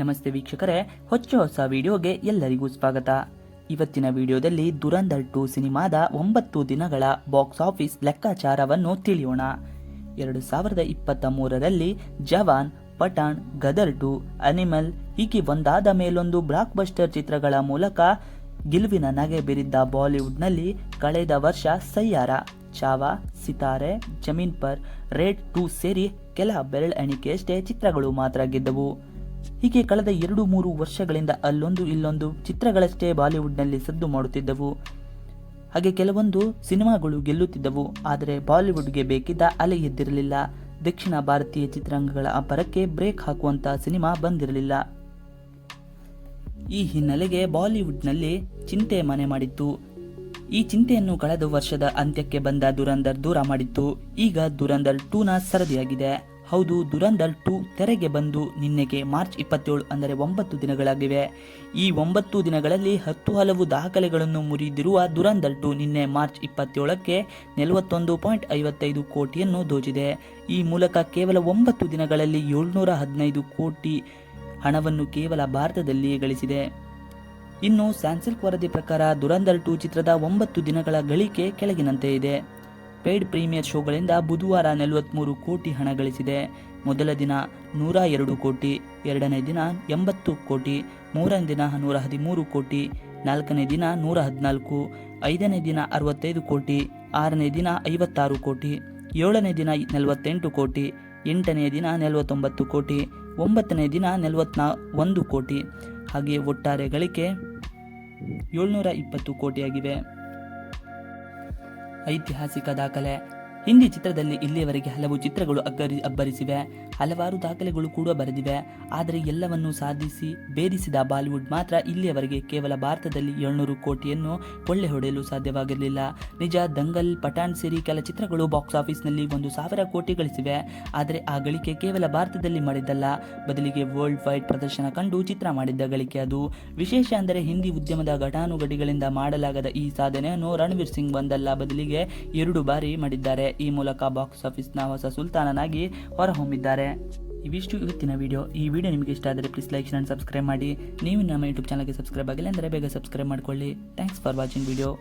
ನಮಸ್ತೆ ವೀಕ್ಷಕರೇ, ಹೊಸ ವಿಡಿಯೋಗೆ ಎಲ್ಲರಿಗೂ ಸ್ವಾಗತ. ಇವತ್ತಿನ ವಿಡಿಯೋದಲ್ಲಿ ದುರಂಧರ್ 2 ಸಿನಿಮಾದ 9 ದಿನಗಳ ಬಾಕ್ಸ್ ಆಫೀಸ್ ಲೆಕ್ಕಾಚಾರವನ್ನು ತಿಳಿಯೋಣ. 2023ರಲ್ಲಿ ಜವಾನ್, ಪಠಾಣ್, ಗದರ್ 2, ಅನಿಮಲ್ ಹೀಗೆ ಒಂದಾದ ಮೇಲೊಂದು ಬ್ಲಾಕ್ ಬಸ್ಟರ್ ಚಿತ್ರಗಳ ಮೂಲಕ ಗೆಲುವಿನ ನಗೆ ಬೀರಿದ್ದ ಬಾಲಿವುಡ್ನಲ್ಲಿ ಕಳೆದ ವರ್ಷ ಸಯ್ಯಾರ, ಚಾವಾ, ಸಿತಾರೆ, ಜಮೀನ್ ಪರ್, ರೇಡ್ 2 ಸೇರಿ ಕೆಲ ಬೆರಳೆಣಿಕೆಯಷ್ಟೇ ಚಿತ್ರಗಳು ಮಾತ್ರ ಗೆದ್ದವು. ಹೀಗೆ ಕಳೆದ 2-3 ವರ್ಷಗಳಿಂದ ಅಲ್ಲೊಂದು ಇಲ್ಲೊಂದು ಚಿತ್ರಗಳಷ್ಟೇ ಬಾಲಿವುಡ್ನಲ್ಲಿ ಸದ್ದು ಮಾಡುತ್ತಿದ್ದವು. ಹಾಗೆ ಕೆಲವೊಂದು ಸಿನಿಮಾಗಳು ಗೆಲ್ಲುತ್ತಿದ್ದವು. ಆದರೆ ಬಾಲಿವುಡ್ಗೆ ಬೇಕಿದ್ದ ಅಲೆ ಎದ್ದಿರಲಿಲ್ಲ. ದಕ್ಷಿಣ ಭಾರತೀಯ ಚಿತ್ರರಂಗಗಳ ಅಬ್ಬರಕ್ಕೆ ಬ್ರೇಕ್ ಹಾಕುವಂತ ಸಿನಿಮಾ ಬಂದಿರಲಿಲ್ಲ. ಈ ಹಿನ್ನೆಲೆಗೆ ಬಾಲಿವುಡ್ನಲ್ಲಿ ಚಿಂತೆ ಮನೆ ಮಾಡಿತ್ತು. ಈ ಚಿಂತೆಯನ್ನು ಕಳೆದ ವರ್ಷದ ಅಂತ್ಯಕ್ಕೆ ಬಂದ ದುರಂಧರ್ ದೂರ ಮಾಡಿತ್ತು. ಈಗ ದುರಂಧರ್ 2ನ ಸರದಿಯಾಗಿದೆ. ಹೌದು, ದುರಂಧರ್ 2 ತೆರೆಗೆ ಬಂದು ನಿನ್ನೆಗೆ ಮಾರ್ಚ್ 27 ಅಂದರೆ 9 ದಿನಗಳಾಗಿವೆ. ಈ 9 ದಿನಗಳಲ್ಲಿ 10 ಹಲವು ದಾಖಲೆಗಳನ್ನು ಮುರಿದಿರುವ ದುರಂಧರ್ 2 ನಿನ್ನೆ ಮಾರ್ಚ್ 27ಕ್ಕೆ 41.55 ಕೋಟಿಯನ್ನು ದೋಚಿದೆ. ಈ ಮೂಲಕ ಕೇವಲ 9 ದಿನಗಳಲ್ಲಿ 715 ಕೋಟಿ ಹಣವನ್ನು ಕೇವಲ ಭಾರತದಲ್ಲಿಯೇ ಗಳಿಸಿದೆ. ಇನ್ನು ಸ್ಯಾನ್ಸಿಲ್ಕ್ ವರದಿ ಪ್ರಕಾರ ದುರಂಧರ್ 2 ಚಿತ್ರದ 9 ದಿನಗಳ ಗಳಿಕೆ ಕೆಳಗಿನಂತೆ ಇದೆ. ಪೇಯ್ಡ್ ಪ್ರೀಮಿಯರ್ ಶೋಗಳಿಂದ ಬುಧವಾರ 43 ಕೋಟಿ ಹಣ ಗಳಿಸಿದೆ. ಮೊದಲ ದಿನ 102 ಕೋಟಿ, ಎರಡನೇ ದಿನ 80 ಕೋಟಿ, ಮೂರನೇ ದಿನ 113 ಕೋಟಿ, ನಾಲ್ಕನೇ ದಿನ 114, ಐದನೇ ದಿನ 65 ಕೋಟಿ, ಆರನೇ ದಿನ 56 ಕೋಟಿ, ಏಳನೇ ದಿನ 48 ಕೋಟಿ, ಎಂಟನೇ ದಿನ 49 ಕೋಟಿ, ಒಂಬತ್ತನೇ ದಿನ 41 ಕೋಟಿ. ಹಾಗೆ ಒಟ್ಟಾರೆ ಗಳಿಕೆ 720 ಕೋಟಿಯಾಗಿವೆ. ಐತಿಹಾಸಿಕ ದಾಖಲೆ. ಹಿಂದಿ ಚಿತ್ರದಲ್ಲಿ ಇಲ್ಲಿಯವರೆಗೆ ಹಲವು ಚಿತ್ರಗಳು ಅಬ್ಬರಿಸಿವೆ. ಹಲವಾರು ದಾಖಲೆಗಳು ಕೂಡ ಬರೆದಿವೆ. ಆದರೆ ಎಲ್ಲವನ್ನೂ ಸಾಧಿಸಿ ಭೇದಿಸಿದ ಬಾಲಿವುಡ್ ಮಾತ್ರ ಇಲ್ಲಿಯವರೆಗೆ ಕೇವಲ ಭಾರತದಲ್ಲಿ 700 ಕೋಟಿಯನ್ನು ಕೊಳ್ಳೆ ಹೊಡೆಯಲು ಸಾಧ್ಯವಾಗಿರಲಿಲ್ಲ. ನಿಜ, ದಂಗಲ್, ಪಠಾಣ್ ಸೇರಿ ಕೆಲ ಚಿತ್ರಗಳು ಬಾಕ್ಸ್ ಆಫೀಸ್ನಲ್ಲಿ 1,000 ಕೋಟಿ ಗಳಿಸಿವೆ. ಆದರೆ ಆ ಗಳಿಕೆ ಕೇವಲ ಭಾರತದಲ್ಲಿ ಮಾಡಿದ್ದಲ್ಲ, ಬದಲಿಗೆ ವರ್ಲ್ಡ್ ವೈಡ್ ಪ್ರದರ್ಶನ ಕಂಡು ಚಿತ್ರ ಮಾಡಿದ್ದ ಗಳಿಕೆ ಅದು. ವಿಶೇಷ ಅಂದರೆ ಹಿಂದಿ ಉದ್ಯಮದ ಘಟಾನುಘಟಿಗಳಿಂದ ಮಾಡಲಾಗದ ಈ ಸಾಧನೆಯನ್ನು ರಣವೀರ್ ಸಿಂಗ್ ಒಂದಲ್ಲ ಬದಲಿಗೆ 2 ಬಾರಿ ಮಾಡಿದ್ದಾರೆ. ಈ ಮೂಲಕ ಬಾಕ್ಸ್ ಆಫೀಸ್ನ ಹೊಸ ಸುಲ್ತಾನನಾಗಿ ಹೊರಹೊಮ್ಮಿದ್ದಾರೆ. ಇವಿಷ್ಟು ಇವತ್ತಿನ ವಿಡಿಯೋ. ಈ ವಿಡಿಯೋ ನಿಮಗೆ ಇಷ್ಟ ಆದರೆ ಪ್ಲೀಸ್ ಲೈಕ್ ಅಂಡ್ ಸಬ್ಸ್ಕ್ರೈಬ್ ಮಾಡಿ. ನೀವು ನಮ್ಮ ಯೂಟ್ಯೂಬ್ ಚಾನಲ್ಗೆ ಸಬ್ಸ್ಕ್ರೈಬ್ ಆಗಿಲ್ಲ ಅಂದರೆ ಬೇಗ ಸಬ್ಸ್ಕ್ರೈಬ್ ಮಾಡ್ಕೊಳ್ಳಿ. Thanks for watching video.